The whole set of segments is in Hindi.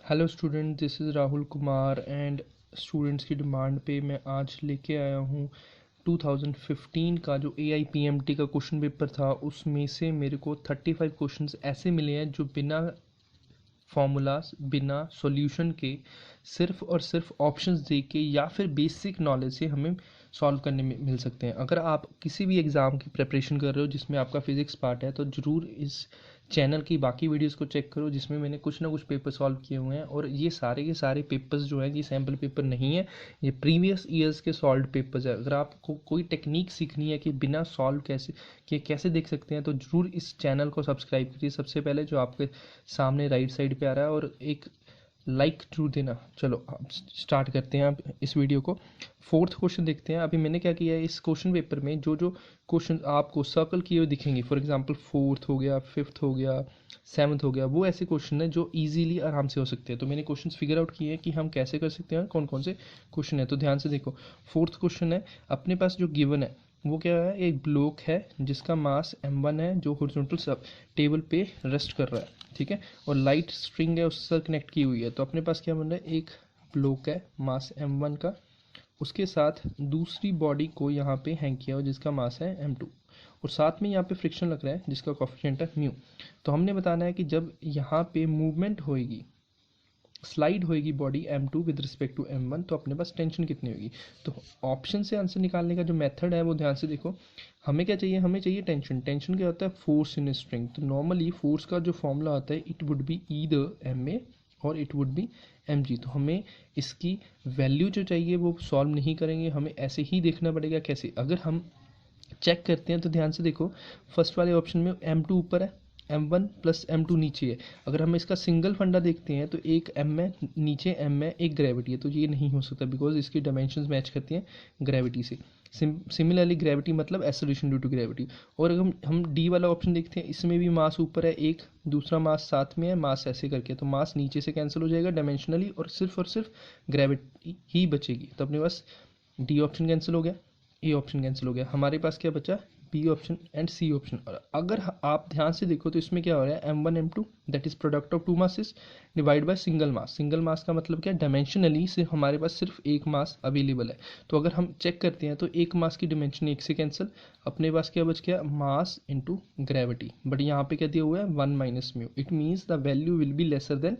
Hello student, this is Rahul Kumar and students की डिमांड पे मैं आज लेके आया हूँ 2015 का जो AIPMT का क्वेश्चन पेपर था। उसमें से मेरे को 35 क्वेश्चंस ऐसे मिले हैं जो बिना फॉर्मूलाज, बिना सॉल्यूशन के, सिर्फ और सिर्फ ऑप्शंस दे के या फिर बेसिक नॉलेज से हमें सॉल्व करने में मिल सकते हैं। अगर आप किसी भी एग्ज़ाम की प्रिपरेशन कर रहे हो जिसमें आपका फिज़िक्स पार्ट है तो ज़रूर इस चैनल की बाकी वीडियोस को चेक करो जिसमें मैंने कुछ ना कुछ पेपर सॉल्व किए हुए हैं। और ये सारे के सारे पेपर्स जो हैं ये सैम्पल पेपर नहीं है, ये प्रीवियस ईयर्स के सॉल्व पेपर्स है। अगर आपको कोई टेक्निक सीखनी है कि बिना सॉल्व कैसे देख सकते हैं तो ज़रूर इस चैनल को सब्सक्राइब करिए सबसे पहले, जो आपके सामने राइट साइड पे आ रहा है, और एक लाइक जरूर देना। चलो अब स्टार्ट करते हैं आप इस वीडियो को। फोर्थ क्वेश्चन देखते हैं। अभी मैंने क्या किया है, इस क्वेश्चन पेपर में जो जो क्वेश्चन आपको सर्कल किए हुए दिखेंगे, फॉर एग्जांपल फोर्थ हो गया, फिफ्थ हो गया, सेवन्थ हो गया, वो ऐसे क्वेश्चन है जो इजीली आराम से हो सकते हैं। तो मैंने क्वेश्चन फिगर आउट किए हैं कि हम कैसे कर सकते हैं, कौन कौन से क्वेश्चन है। तो ध्यान से देखो, फोर्थ क्वेश्चन है, अपने पास जो गिवन है वो क्या है, एक ब्लॉक है जिसका मास m1 है जो हॉरिजॉन्टल सब टेबल पे रेस्ट कर रहा है, ठीक है, और लाइट स्ट्रिंग है उससे कनेक्ट की हुई है। तो अपने पास क्या बन रहा है, एक ब्लॉक है मास m1 का, उसके साथ दूसरी बॉडी को यहाँ पे हैंग किया हुआ जिसका मास है m2, और साथ में यहाँ पे फ्रिक्शन लग रहा है जिसका कोफिशिएंट है म्यू। तो हमने बताना है कि जब यहाँ पे मूवमेंट होएगी, स्लाइड होएगी body m2 with respect to m1, तो अपने पास टेंशन कितनी होगी। तो ऑप्शन से आंसर निकालने का जो मेथड है वो ध्यान से देखो। हमें क्या चाहिए, हमें चाहिए टेंशन। टेंशन क्या होता है, फोर्स इन स्ट्रिंग। तो नॉर्मली फोर्स का जो फॉर्मूला होता है, it would be either ma और इट वुड बी mg। तो हमें इसकी वैल्यू जो चाहिए वो सॉल्व नहीं करेंगे, हमें ऐसे ही देखना पड़ेगा। कैसे, अगर हम चेक करते हैं तो ध्यान से देखो, फर्स्ट वाले ऑप्शन में m2 ऊपर है, m1 प्लस m2 नीचे है। अगर हम इसका सिंगल फंडा देखते हैं तो एक m है, नीचे m है, एक ग्रेविटी है। तो ये नहीं हो सकता बिकॉज इसकी डायमेंशंस मैच करती हैं ग्रेविटी से। सिमिलरली ग्रेविटी मतलब एक्सेलरेशन ड्यू टू ग्रेविटी। और अगर हम डी वाला ऑप्शन देखते हैं, इसमें भी मास ऊपर है एक, दूसरा मास साथ में है, मास ऐसे करके, तो मास नीचे से कैंसिल हो जाएगा डायमेंशनली और सिर्फ ग्रेविटी ही बचेगी। तो अपने पास डी ऑप्शन कैंसिल हो गया, ए ऑप्शन कैंसिल हो गया, हमारे पास क्या बचा, B option and C option. और अगर आप ध्यान से देखो तो इसमें क्या हो रहा है, m1 m2 that is product of two masses divide by single mass. Single mass का मतलब क्या, डायमेंशनली से हमारे पास सिर्फ एक मास अवेलेबल है। तो अगर हम चेक करते हैं तो एक मास की डायमेंशन एक से कैंसिल, अपने पास क्या बच गया, मास इंटू ग्रेविटी। बट यहाँ पे क्या दिया हुआ है, 1 minus mu, it means the value will be lesser than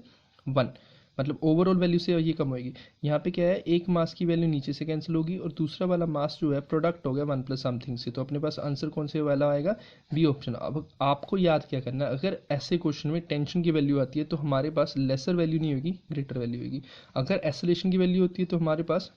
1, मतलब ओवरऑल वैल्यू से ये कम होगी। यहाँ पे क्या है, एक मास की वैल्यू नीचे से कैंसिल होगी और दूसरा वाला मास जो है प्रोडक्ट हो गया 1 प्लस समथिंग से। तो अपने पास आंसर कौन से वाला आएगा, बी ऑप्शन। अब आपको याद क्या करना है, अगर ऐसे क्वेश्चन में टेंशन की वैल्यू आती है तो हमारे पास लेसर वैल्यू नहीं होगी, ग्रेटर वैल्यू होगी। अगर एक्सेलरेशन की वैल्यू होती है तो हमारे पास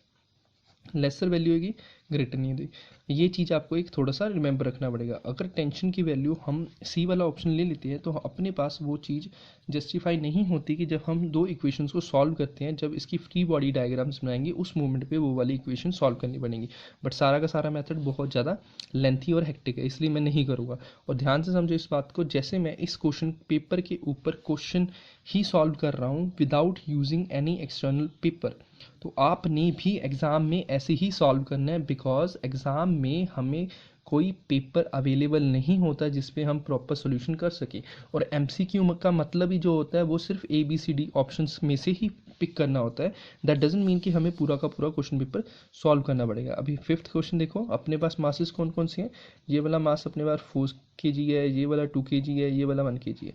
लेसर वैल्यू होगी, ग्रेटर नहीं होगी। ये चीज़ आपको एक थोड़ा सा रिमेंबर रखना पड़ेगा। अगर टेंशन की वैल्यू हम सी वाला ऑप्शन ले लेते हैं तो अपने पास वो चीज़ जस्टिफाई नहीं होती कि जब हम दो इक्वेशंस को सॉल्व करते हैं, जब इसकी फ्री बॉडी डायग्राम्स बनाएंगे उस मोमेंट पे वो वाली इक्वेशन सॉल्व करनी पड़ेगी। बट सारा का सारा मेथड बहुत ज़्यादा लेंथी और हेक्टिक है, इसलिए मैं नहीं करूँगा। और ध्यान से समझो इस बात को, जैसे मैं इस क्वेश्चन पेपर के ऊपर क्वेश्चन ही सॉल्व कर रहा हूँ without using any external paper, तो आपने भी एग्ज़ाम में ऐसे ही सॉल्व करना है। बिकॉज एग्ज़ाम में हमें कोई पेपर अवेलेबल नहीं होता जिस पे हम प्रॉपर सॉल्यूशन कर सके। और MCQ का मतलब ही जो होता है वो सिर्फ ABCD ऑप्शंस में से ही पिक करना होता है। दैट डजेंट मीन कि हमें पूरा का पूरा क्वेश्चन पेपर सॉल्व करना पड़ेगा। अभी फिफ्थ क्वेश्चन देखो, अपने पास मासेस कौन कौन से हैं। ये वाला मास अपने पास 4 kg है, ये वाला 2 kg है, ये वाला 1 kg है।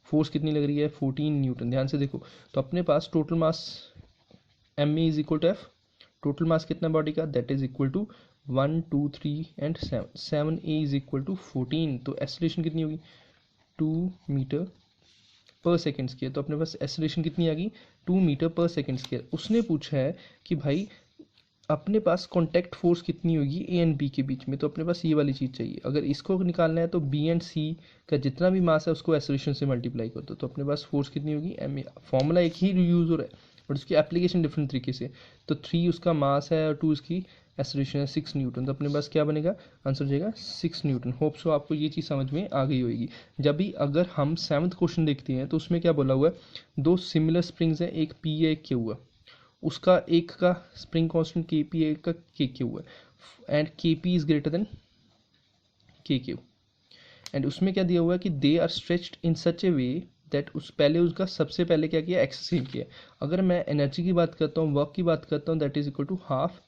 फोर्स कितनी लग रही है, 14 न्यूटन। ध्यान से देखो, तो अपने पास total mass M A is equal to F, total mass कितना बॉडी का, that is equal to 1 2 3 and 7, 7 is equal to 14। तो एक्सेलरेशन कितनी होगी, 2 मीटर पर सेकेंड स्क्वायर। तो अपने पास एक्सेलरेशन कितनी आ गई, 2 मीटर पर सेकेंड स्क्वायर। उसने पूछा है कि भाई अपने पास कॉन्टैक्ट फोर्स कितनी होगी ए एंड बी के बीच में, तो अपने पास ये वाली चीज़ चाहिए। अगर इसको निकालना है तो बी एंड सी का जितना भी मास है उसको एक्सेलरेशन से मल्टीप्लाई कर दो। तो अपने पास फोर्स कितनी होगी, एम ए। फॉर्मूला एक ही यूज़ हो रहा है बट उसकी एप्लीकेशन डिफरेंट तरीके से। तो 3 उसका मास है और 2 उसकी एक्सेलरेशन है, 6 न्यूटन। तो अपने पास क्या बनेगा, आंसर हो जाएगा 6 न्यूटन। होप सो आपको ये चीज़ समझ में आ गई होगी। जब भी अगर हम 7th क्वेश्चन देखते हैं तो उसमें क्या बोला हुआ है, दो सिमिलर स्प्रिंग्स हैं, एक पी है एक क्यू है, उसका एक का स्प्रिंग कांस्टेंट के पी, एक का के क्यू है, and K P is greater than K Q. And उसमें क्या दिया हुआ है कि they are stretched in such a way that उस पहले उसका सबसे पहले क्या किया, एक्स सेम किया। अगर मैं एनर्जी की बात करता हूँ, वर्क की बात करता हूँ, that is equal to half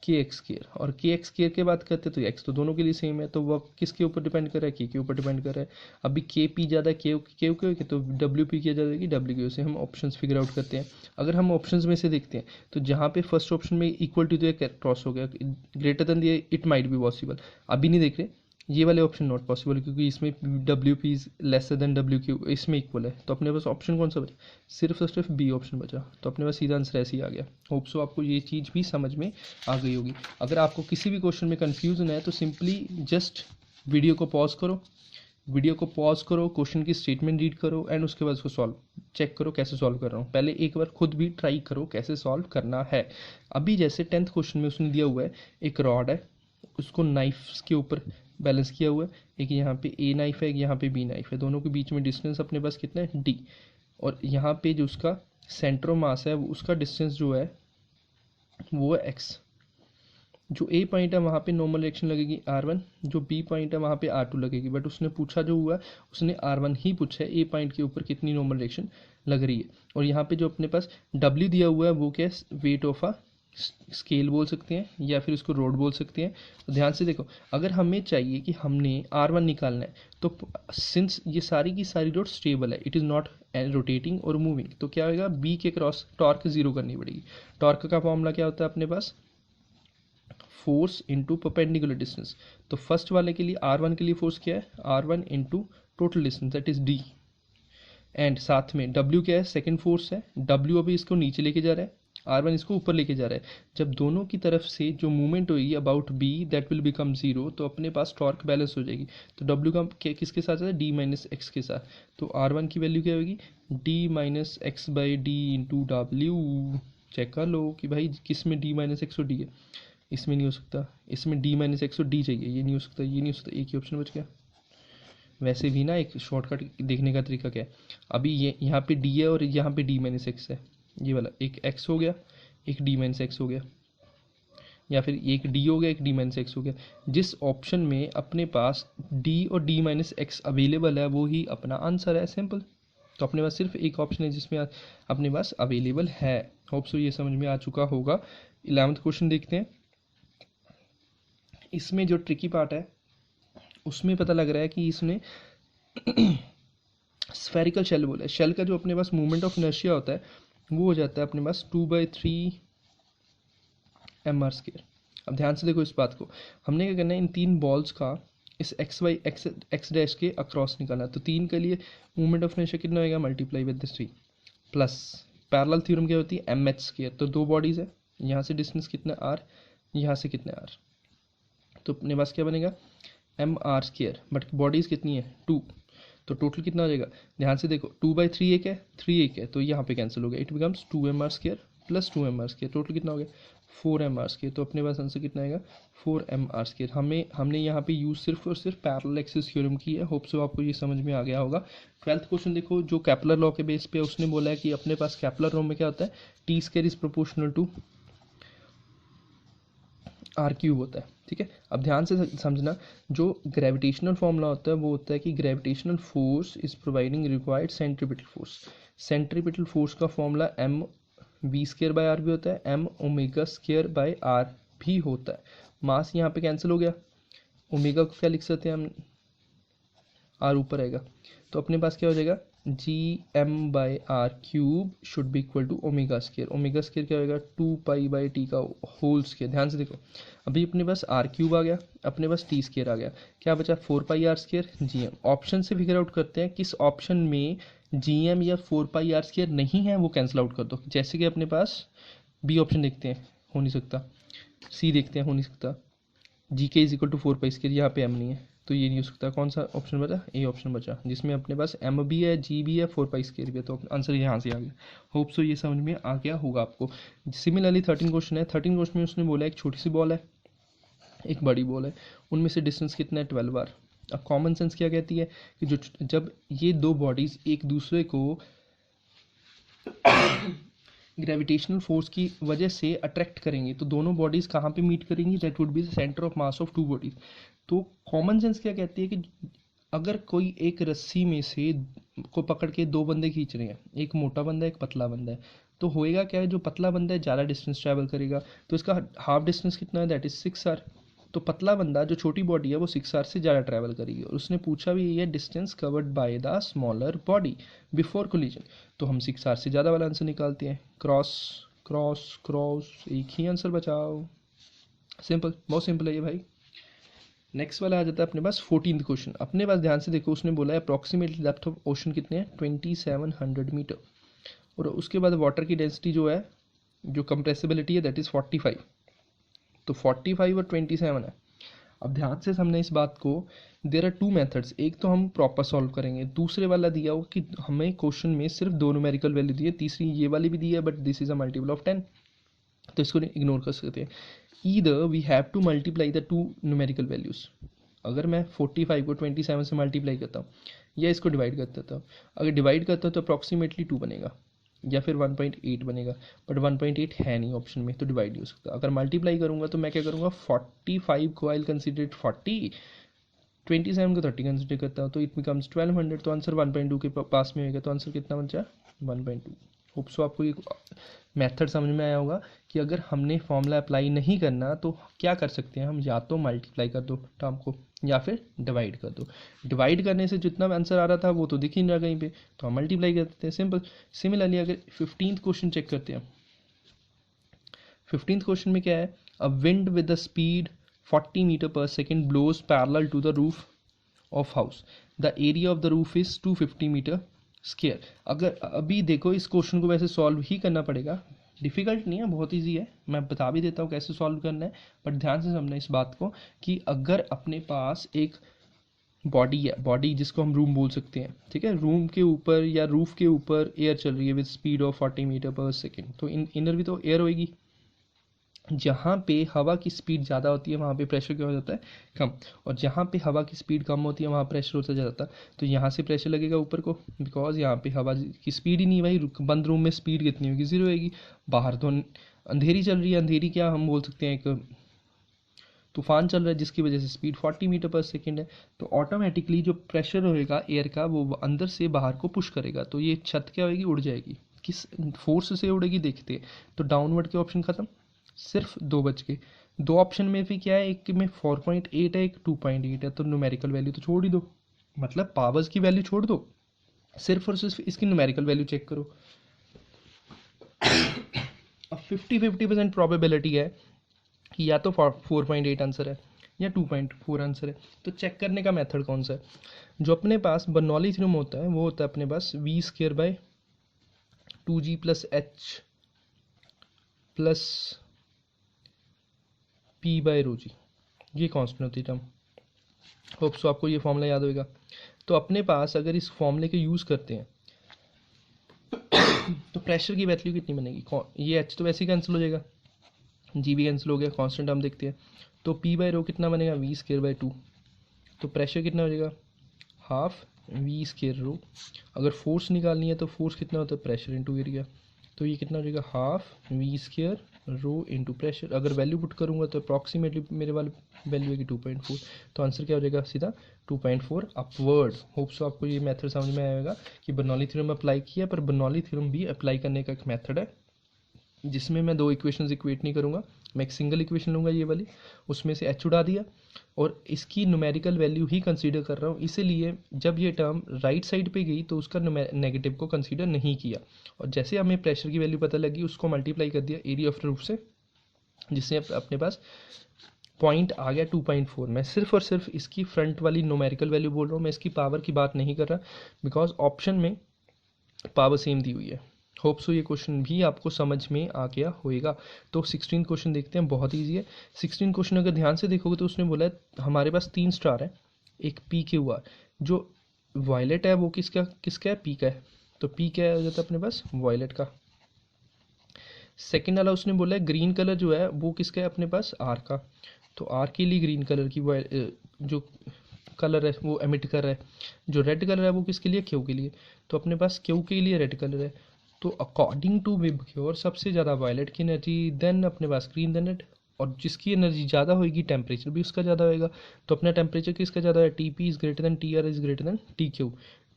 K X square. और के एक्स स्केयर की बात करते हैं तो एक्स तो दोनों के लिए सेम है, तो वर्क किसके ऊपर डिपेंड कर रहा है, के ऊपर डिपेंड कर रहा है। अभी के पी ज़्यादा है के तो डब्ल्यू पी की ज़्यादा है डब्ल्यू के, से हम ऑप्शंस फिगर आउट करते हैं। अगर हम ऑप्शंस में से देखते हैं तो जहाँ पे फर्स्ट ऑप्शन में इक्वल टू तो क्रॉस हो गया, ग्रेटर देन ये इट माइट बी पॉसिबल, अभी नहीं देख रहे, ये वाले ऑप्शन नॉट पॉसिबल क्योंकि इसमें W P is lesser than W Q, इसमें इक्वल है। तो अपने पास ऑप्शन कौन सा बचा, सिर्फ और सिर्फ बी ऑप्शन बचा। तो अपने पास सीधा आंसर ऐसे ही आ गया। होप सो आपको ये चीज़ भी समझ में आ गई होगी। अगर आपको किसी भी क्वेश्चन में कन्फ्यूजन है तो सिंपली जस्ट वीडियो को पॉज करो, क्वेश्चन की स्टेटमेंट रीड करो एंड उसके बाद उसको सॉल्व चेक करो कैसे सॉल्व कर रहा हूँ। पहले एक बार खुद भी ट्राई करो कैसे सॉल्व करना है। अभी जैसे 10th क्वेश्चन में उसने दिया हुआ है, एक रॉड है, उसको नाइफ्स के ऊपर बैलेंस किया हुआ है, एक यहाँ पे ए नाइफ है, एक यहाँ पे बी नाइफ है, दोनों के बीच में डिस्टेंस अपने पास कितना है, डी। और यहाँ पे जो उसका सेंटर ऑफ मास है उसका डिस्टेंस जो है वो है एक्स। जो ए पॉइंट है वहाँ पे नॉर्मल रिएक्शन लगेगी R1, जो बी पॉइंट है वहाँ पे R2 लगेगी। बट उसने पूछा जो हुआ उसने R1 ही पूछा है, ए पॉइंट के ऊपर कितनी नॉर्मल रिएक्शन लग रही है। और यहाँ पे जो अपने पास W दिया हुआ है वो क्या है, वेट ऑफ अ स्केल बोल सकते हैं या फिर उसको रोड बोल सकते हैं। तो ध्यान से देखो, अगर हमें चाहिए कि हमने R1 निकालना है तो सिंस ये सारी की सारी रोड स्टेबल है, इट इज़ नॉट रोटेटिंग और मूविंग, तो क्या होगा, बी के क्रॉस टॉर्क जीरो करनी पड़ेगी। टॉर्क का फॉर्मूला क्या होता है अपने पास, फोर्स इंटू परपेंडिकुलर डिस्टेंस। तो फर्स्ट वाले के लिए R1 के लिए फोर्स क्या है, R1 into total distance that is D। And साथ में W क्या है, सेकंड फोर्स है, W अभी इसको नीचे लेके जा रहा है, R1 इसको ऊपर लेके जा रहा है। जब दोनों की तरफ से जो मूवमेंट होगी about B that will become zero, तो अपने पास टॉर्क बैलेंस हो जाएगी। तो W का किसके साथ है, D माइनस एक्स के साथ। तो R1 की वैल्यू क्या होगी, D minus X by D into W. Check कर लो कि भाई किस में D माइनस एक्स और D है, इसमें नहीं हो सकता, इसमें D माइनस एक्स और D चाहिए, ये नहीं हो सकता, ये नहीं हो सकता, एक ही ऑप्शन बच गया। वैसे भी ना एक शॉर्टकट देखने का तरीका क्या है, अभी ये यहाँ पे D है और यहाँ पे D माइनस एक्स है, ये वाला एक x हो गया, एक D माइनस एक्स हो गया, या फिर एक D हो गया, एक D माइनस एक्स हो गया। जिस ऑप्शन में अपने पास D और D माइनस एक्स अवेलेबल है वो ही अपना आंसर है, सिंपल। तो अपने पास सिर्फ एक ऑप्शन है जिसमें अपने पास अवेलेबल है। होप सो ये समझ में आ चुका होगा। 11th क्वेश्चन देखते हैं। इसमें जो ट्रिकी पार्ट है उसमें पता लग रहा है कि इसने स्फेरिकल शेल बोला है। शेल का जो अपने पास मूवमेंट ऑफ इनर्शिया होता है वो हो जाता है अपने पास 2/3 mr²। अब ध्यान से देखो इस बात को, हमने क्या करना है, इन तीन बॉल्स का इस एक्स डैश के अक्रॉस निकालना। तो तीन के लिए मूवमेंट ऑफ इनर्शिया कितना होगा, multiply with this 3 plus parallel theorem क्या होती है, mh²। तो दो बॉडीज़ है, यहाँ से डिस्टेंस कितना r, यहाँ से कितना r, तो अपने पास क्या बनेगा mr²। बट बॉडीज़ कितनी है 2, तो टोटल कितना हो जाएगा, ध्यान से देखो 2/3 एक है, 3 एक है, तो यहाँ पे कैंसिल हो गया, it becomes 2mr² plus 2mr², total कितना हो गया 4mr²। तो अपने पास आंसर कितना आएगा 4mr²। हमने यहाँ पे यूज़ सिर्फ और सिर्फ पैरेलल एक्सिस थ्योरम की है। होप सो आपको ये समझ में आ गया होगा। 12th क्वेश्चन देखो, जो केपलर लॉ के बेस पे उसने बोला है कि अपने पास केपलर लॉ में क्या होता है, t² is proportional to r³ होता है, ठीक है। अब ध्यान से समझना, जो ग्रेविटेशनल फॉर्मूला होता है वो होता है कि gravitational force is providing required centripetal force. Centripetal force का फॉर्मूला mv²/r भी होता है, m⍵²/r भी होता है। मास यहाँ पे कैंसिल हो गया, ओमेगा को क्या लिख सकते हैं हम, r ऊपर आएगा, तो अपने पास क्या हो जाएगा gm/r³ should be equal to omega. Omega क्या होगा 2π/t का होल स्क्वायर। ध्यान से देखो, अभी अपने पास r³ आ गया, अपने पास t² आ गया, क्या बचा 4πr² gm। ऑप्शन से फिगर आउट करते हैं किस ऑप्शन में gm या 4πr² नहीं है, वो कैंसिल आउट कर दो। जैसे कि अपने पास बी ऑप्शन देखते हैं, हो नहीं सकता, सी देखते हैं, हो नहीं सकता, gk इज इक्वल टू 4π², यहाँ पे m नहीं है तो ये नहीं हो सकता। कौन सा ऑप्शन बचा, ए ऑप्शन बचा, जिसमें अपने पास m भी है, g भी है, 4π² भी है, तो आंसर यहाँ से आ गया। होप सो ये समझ में आ गया होगा आपको। सिमिलरली 13 क्वेश्चन है। 13 क्वेश्चन में उसने बोला एक छोटी सी बॉल है, एक बड़ी बॉल है, उनमें से डिस्टेंस कितना है 12 बार। अब कॉमन सेंस क्या कहती है कि जब ये दो बॉडीज एक दूसरे को ग्रेविटेशनल फोर्स की वजह से अट्रैक्ट करेंगे तो दोनों बॉडीज़ कहाँ पे मीट करेंगी, that would be the centre of mass of to bodies. तो कॉमन सेंस क्या कहती है कि अगर कोई एक रस्सी में से को पकड़ के दो बंदे खींच रहे हैं, एक मोटा बंदा है एक पतला बंदा है, तो होएगा क्या है, जो पतला बंदा है ज़्यादा डिस्टेंस ट्रैवल करेगा, तो इसका हाफ डिस्टेंस कितना है, दैट इज़ 6r। तो पतला बंदा जो छोटी बॉडी है वो 6r से ज़्यादा ट्रैवल करेगी। और उसने पूछा भी ये distance covered by the smaller body before collision, तो हम 6r से ज़्यादा वाला आंसर निकालते हैं। क्रॉस क्रॉस क्रॉस, एक ही आंसर बचाओ। सिंपल, बहुत सिंपल है ये भाई। नेक्स्ट वाला आ जाता है अपने पास 14th क्वेश्चन। अपने पास ध्यान से देखो, उसने बोला है अप्रॉक्सीमेटली डेप्थ ऑफ ओशन कितने हैं, 2700 मीटर। और उसके बाद वाटर की डेंसिटी जो है, जो कंप्रेसिबिलिटी है, दैट इज़ 45। तो 45 और 27 है। अब ध्यान से समझना इस बात को, देर आर टू मेथड्स। एक तो हम प्रॉपर सॉल्व करेंगे, दूसरे वाला दिया हो कि हमें क्वेश्चन में सिर्फ दो न्यूमेरिकल वैल्यू दी है, तीसरी ये वाली भी दी है but this is a multiple of 10, तो इसको इग्नोर कर सकते हैं। Either we have to multiply the two numerical values. अगर मैं 45 को 27 से मल्टीप्लाई करता हूँ या इसको डिवाइड कर देता हूँ, अगर डिवाइड करता हूँ तो अप्रॉक्सीमेटली 2 बनेगा या फिर 1.8 बनेगा, बट 1.8 है नहीं ऑप्शन में, तो डिवाइड नहीं हो सकता। अगर मल्टीप्लाई करूँगा तो मैं क्या करूँगा, 45 को आई कंसिडर इट 40, 27 को 30 कंसिडर करता हूँ, तो इट बिकम्स 1200। तो आंसर 1.2 के पास में होगा, तो आंसर कितना बचा, 1.2। होप सो आपको ये मेथड समझ में आया होगा कि अगर हमने फॉर्मूला अप्लाई नहीं करना तो क्या कर सकते हैं हम, या तो मल्टीप्लाई कर दो टर्म को या फिर डिवाइड कर दो। डिवाइड करने से जितना आंसर आ रहा था वो तो दिख ही नहीं रहा कहीं पे, तो हम मल्टीप्लाई कर देते हैं, सिंपल। सिमिलरली अगर 15th क्वेश्चन चेक करते हैं, 15th क्वेश्चन में क्या है, a wind with the speed 40 metre per second blows parallel to the roof of house, the area of the roof is 250 metre square. अगर अभी देखो इस क्वेश्चन को वैसे सॉल्व ही करना पड़ेगा, डिफ़िकल्ट नहीं है, बहुत इजी है, मैं बता भी देता हूँ कैसे सॉल्व करना है, बट ध्यान से समझना इस बात को कि अगर अपने पास एक बॉडी है, बॉडी जिसको हम रूम बोल सकते हैं, ठीक है, रूम के ऊपर या रूफ के ऊपर एयर चल रही है with speed of 40 metre per second, तो इनर भी तो एयर होएगी। जहाँ पे हवा की स्पीड ज़्यादा होती है वहाँ पे प्रेशर क्या हो जाता है, कम, और जहाँ पे हवा की स्पीड कम होती है वहाँ प्रेशर होता जाता है। तो यहाँ से प्रेशर लगेगा ऊपर को, बिकॉज यहाँ पे हवा की स्पीड ही नहीं भाई, बंद रूम में स्पीड कितनी होगी, ज़ीरो होगी। बाहर तो अंधेरी चल रही है, अंधेरी क्या हम बोल सकते हैं, एक तूफान चल रहा है जिसकी वजह से स्पीड 40 मीटर पर सेकेंड है। तो ऑटोमेटिकली जो प्रेशर होएगा एयर का वो अंदर से बाहर को पुश करेगा, तो ये छत क्या होगी, उड़ जाएगी। किस फोर्स से उड़ेगी देखते हैं, तो डाउनवर्ड के ऑप्शन खत्म, सिर्फ दो बच के। दो ऑप्शन में भी क्या है, एक में 4.8 है, एक 2.8 है, तो न्यूमेरिकल वैल्यू तो छोड़ ही दो, मतलब पावर्स की वैल्यू छोड़ दो, सिर्फ और सिर्फ इसकी न्यूमेरिकल वैल्यू चेक करो। अब 50-50% प्रोबेबिलिटी है कि या तो 4.8 आंसर है या 2.4 आंसर है। तो चेक करने का मेथड कौन सा है, जो अपने पास बर्नौली थ्योरम होता है वो होता है अपने पास v² / 2g + h + p/ρg, ये कांस्टेंट होती है टर्म। होप सो आपको ये फॉर्मूला याद होगा। तो अपने पास अगर इस फॉर्मूले के यूज़ करते हैं तो प्रेशर की वैल्यू कितनी बनेगी, ये h तो वैसे ही कैंसिल हो जाएगा, जी भी कैंसिल हो गया, कांस्टेंट हम देखते हैं। तो p/ρ कितना बनेगा, v² / 2। तो प्रेशर कितना हो जाएगा, हाफ v²ρ। अगर फोर्स निकालनी है तो फोर्स कितना होता है, प्रेशर इंटू एरिया, तो ये कितना हो जाएगा, हाफ v² इंटू प्रेशर। अगर वैल्यू पुट करूँगा तो अप्रॉक्सीमेटली मेरे वाले वैल्यू है कि 2.4, तो आंसर क्या हो जाएगा, सीधा 2.4 अपवर्ड। होप सो आपको ये मेथड समझ में आएगा कि बर्नौली थ्योरम अप्लाई किया, पर बर्नौली थ्योरम भी अप्लाई करने का एक मेथड है जिसमें मैं दो इक्वेशंस इक्वेट नहीं करूँगा, मैं एक सिंगल इक्वेशन लूँगा ये वाली, उसमें से h उड़ा दिया और इसकी न्यूमेरिकल वैल्यू ही कंसीडर कर रहा हूँ। इसीलिए जब ये टर्म राइट साइड पे गई तो उसका नेगेटिव को कंसीडर नहीं किया, और जैसे हमें प्रेशर की वैल्यू पता लगी उसको मल्टीप्लाई कर दिया एरिया ऑफ रूफ से, जिससे अपने पास पॉइंट आ गया 2.4। मैं सिर्फ और सिर्फ इसकी फ्रंट वाली न्यूमेरिकल वैल्यू बोल रहा हूँ, मैं इसकी पावर की बात नहीं कर रहा, बिकॉज ऑप्शन में पावर सेम दी हुई है। होप सो ये क्वेश्चन भी आपको समझ में आ गया होएगा। तो 16 क्वेश्चन देखते हैं, बहुत ईजी है। 16 क्वेश्चन अगर ध्यान से देखोगे तो उसने बोला है हमारे पास 3 स्टार है, एक PQR, जो वायलेट है वो किसका किसका है, P का है, तो P क्या हो जाता है अपने पास, वायलेट का। सेकेंड वाला उसने बोला है ग्रीन कलर जो है वो किसका है अपने पास, R का, तो R के लिए ग्रीन कलर की जो कलर है वो एमिट कर रहा है। जो रेड कलर है वो किसके लिए, Q के लिए, तो अपने पास Q के लिए रेड कलर है। तो अकॉर्डिंग टू विबग्योर सबसे ज़्यादा वायलेट की एनर्जी, देन अपने पास ग्रीन, देन रेड। और जिसकी एनर्जी ज़्यादा होगी टेम्परेचर भी उसका ज़्यादा होएगा। तो अपना टेम्परेचर किसका ज़्यादा है, T P is greater than T R is greater than T Q,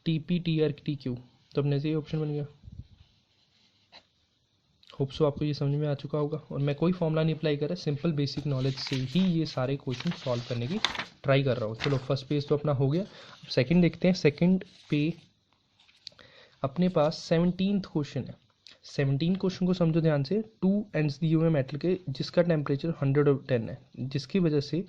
T P T R T Q. तो अपने से ये ऑप्शन बन गया। होप सो आपको ये समझ में आ चुका होगा, और मैं कोई फॉर्मूला नहीं अप्लाई कर रहा, सिंपल बेसिक नॉलेज से ही ये सारे क्वेश्चन सॉल्व करने की ट्राई कर रहा हूँ। चलो फर्स्ट पेज तो अपना हो गया। अब सेकंड देखते हैं। सेकंड पे अपने पास 17th क्वेश्चन है। 17 क्वेश्चन को समझो ध्यान से। 2 एंड्स दिए हुए मेटल के जिसका टेम्परेचर 110 है, जिसकी वजह से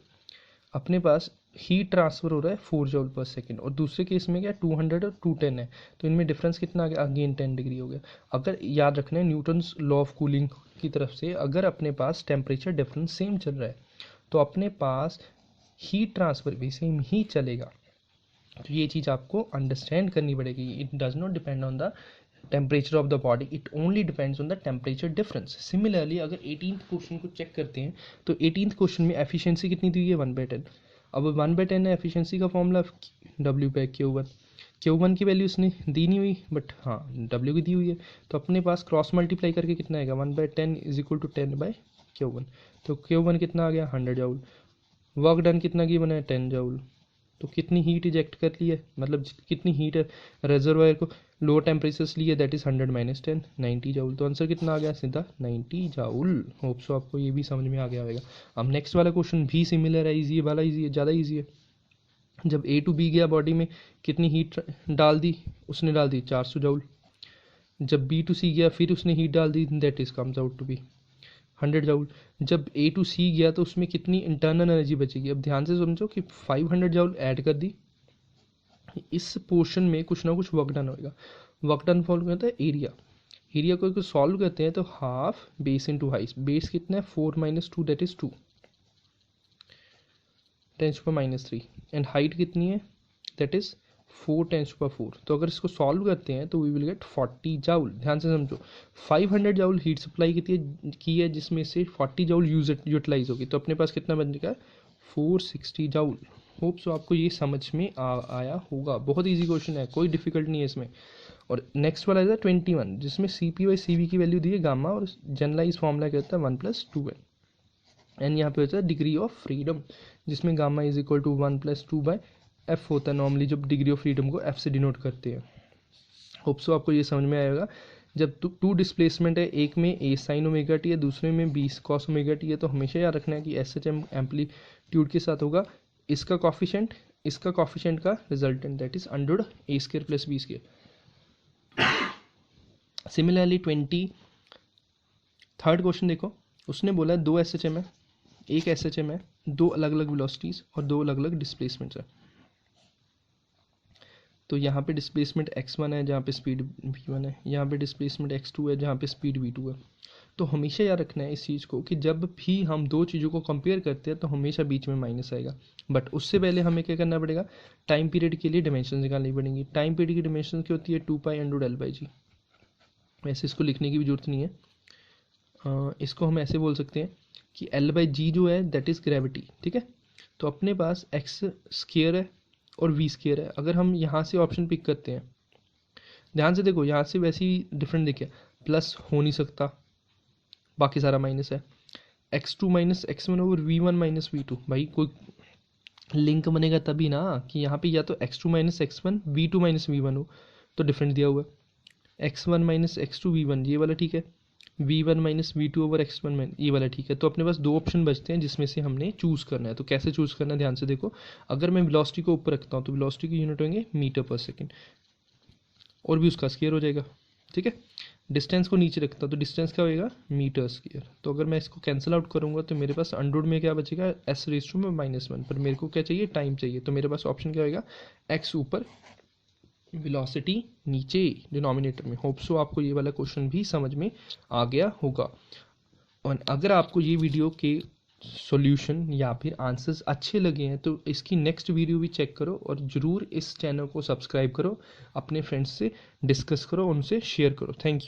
अपने पास हीट ट्रांसफर हो रहा है 4 जूल पर सेकंड, और दूसरे केस में क्या 200 और 210 है, तो इनमें डिफरेंस कितना आ गया, अगेन 10 डिग्री हो गया। अगर याद रखना है न्यूटन्स लॉ ऑफ कूलिंग की तरफ से, अगर अपने पास टेम्परेचर डिफरेंस सेम चल रहा है तो अपने पास हीट ट्रांसफर भी सेम ही चलेगा। तो ये चीज़ आपको अंडरस्टैंड करनी पड़ेगी। It does not depend on the temperature of the body, it only depends on the temperature difference. Similarly अगर 18th क्वेश्चन को चेक करते हैं तो 18th क्वेश्चन में एफिशिएंसी कितनी दी है, 1/10। अब 1/10 है एफिशिएंसी का फॉर्मूला W/Q1। Q1 की वैल्यू उसने दी नहीं हुई, बट हाँ W की दी हुई है, तो अपने पास क्रॉस मल्टीप्लाई करके कितना आएगा, 1/10 इज इक्वल टू 10/Q1। तो Q1 कितना आ गया, 100 जूल। वर्क डन कितना की बना है, 10 जूल। तो कितनी हीट इजेक्ट कर ली है, मतलब कितनी हीट रेजर्वायर को लो टेम्परेचर्स ली है, दैट इज 100 - 10 90 जूल। तो आंसर कितना आ गया, सीधा 90 जूल। होप सो आपको ये भी समझ में आ गया होगा। अब नेक्स्ट वाला क्वेश्चन भी सिमिलर है, इजी वाला, इजी है, ज़्यादा इजी है। जब ए टू बी गया बॉडी में कितनी हीट डाल दी, उसने डाल दी 400 जूल। जब बी टू सी गया फिर उसने हीट डाल दी, that is comes out to be 100 joule. जब ए टू सी गया तो उसमें कितनी इंटरनल एनर्जी बचेगी, अब ध्यान से समझो कि 500 जूल ऐड कर दी, इस पोर्शन में कुछ ना कुछ वर्क डन होएगा। वर्क डन फॉलो करता है एरिया, एरिया को सॉल्व करते हैं तो half base into height, base कितना है 4 - 2 दैट इज 2 10⁻³ एंड हाइट कितनी है, दैट इज 4 10⁻⁴। तो अगर इसको सॉल्व करते हैं तो वी विल गेट 40 जूल। ध्यान से समझो 500 जूल हीट सप्लाई की है जिसमें से 40 जूल यूटिलाइज होगी, तो अपने पास कितना बन जाएगा 460 जूल। होप सो आपको ये समझ में आया होगा। बहुत इजी क्वेश्चन है, कोई डिफिकल्ट नहीं है इसमें। और नेक्स्ट वाला है 21 जिसमें CP/CV की वैल्यू दी है गामा, और जनरलाइज फॉर्मूला कहता है 1 + 2n। एंड यहाँ पे होता है डिग्री ऑफ फ्रीडम, जिसमें gamma is equal to 1 + 2/f होता है नॉर्मली, जब डिग्री ऑफ फ्रीडम को f से डिनोट करते हैं। होप सो आपको ये समझ में आएगा। जब टू डिस्प्लेसमेंट है, एक में a sin ω t है, दूसरे में b cos ω t है, तो हमेशा याद रखना है कि SHM एम्पलीट्यूड के साथ होगा इसका कॉफिशेंट का resultant, that is √a² + b²। Similarly 23rd question देखो, उसने बोला 2 SHM है, एक SHM है, 2 अलग अलग वेलोसिटीज़ और 2 अलग अलग डिस्प्लेसमेंट्स है। तो यहाँ पे डिस्प्लेसमेंट x1 है जहाँ पे स्पीड v1 है, यहाँ पे डिस्प्लेसमेंट x2 है जहाँ पे स्पीड v2 है। तो हमेशा याद रखना है इस चीज़ को कि जब भी हम दो चीज़ों को कंपेयर करते हैं तो हमेशा बीच में माइनस आएगा। बट उससे पहले हमें क्या करना पड़ेगा, टाइम पीरियड के लिए डिमेंशन निकालनी पड़ेंगी। टाइम पीरियड की डिमेंशन क्या होती है, 2π/L/g। वैसे इसको लिखने की भी जरूरत नहीं है, इसको हम ऐसे बोल सकते हैं कि L/g जो है दैट इज़ ग्रेविटी, ठीक है। तो अपने पास x² है और v² है। अगर हम यहाँ से ऑप्शन पिक करते हैं, ध्यान से देखो यहाँ से वैसे ही डिफरेंट देखिए, प्लस हो नहीं सकता, बाकी सारा माइनस है। x2 - x1 v1 - v2, भाई कोई लिंक बनेगा तभी ना कि यहाँ पे या तो x2 - x1 v2 - v1 हो, तो डिफरेंट दिया हुआ है। x1 - x2 v1 ये वाला ठीक है, v1 - v2 x1 ये वाला ठीक है। तो अपने पास दो ऑप्शन बचते हैं जिसमें से हमने चूज़ करना है। तो कैसे चूज़ करना है, ध्यान से देखो। अगर मैं वेलोसिटी को ऊपर रखता हूँ तो वेलोसिटी की यूनिट होंगे मीटर/सेकंड, और भी उसका स्क्वायर हो जाएगा, ठीक है। डिस्टेंस को नीचे रखता हूँ तो डिस्टेंस क्या होएगा, मीटर²। तो अगर मैं इसको कैंसिल आउट करूँगा तो मेरे पास अंडर में क्या बचेगा, s⁻⁻1। पर मेरे को क्या चाहिए, टाइम चाहिए, तो मेरे पास ऑप्शन क्या होएगा, x ऊपर वेलोसिटी नीचे डिनोमिनेटर में। होप सो आपको ये वाला क्वेश्चन भी समझ में आ गया होगा। और अगर आपको ये वीडियो के सॉल्यूशन या फिर आंसर्स अच्छे लगे हैं तो इसकी नेक्स्ट वीडियो भी चेक करो, और ज़रूर इस चैनल को सब्सक्राइब करो, अपने फ्रेंड्स से डिस्कस करो, उनसे शेयर करो। Thank you.